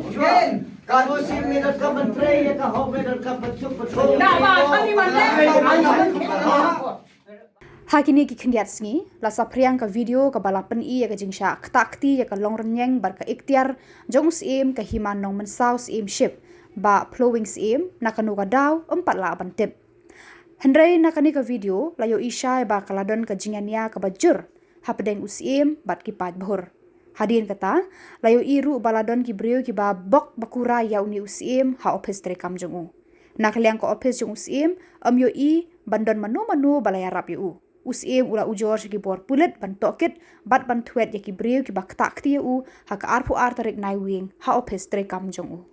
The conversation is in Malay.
chup chuan kano sim minor kapan trei ya ka ho minor kapan chup chuan Hakini ki khyndiat sngi la shaphriang ka video ka balapan I ka jingshah Ktah Kti ka Longrynieng Iktiar jong Syiem Hima Mynsaw Syiemship ba Phlowing Syiem nakanu ka daw 4 la bantip. Hynrei nakani ka video la yo shai ba kaladon ka jingiania ka Bhur hapdeng Syiem bat ki paidbhur. Hadien kata la yo ru baladon ki briew ki ba bakura ya uni Syiem ha ophis trei jong. Nakaliang ka ophis jong Syiem yo bandon manu balayarap yo. Syiem ula ujor ki bor pulet ban tokit bat ban thuet ya ki briew ki ba Ktah Kti ha ka arpu tarik nai wing ha ophis trei jong.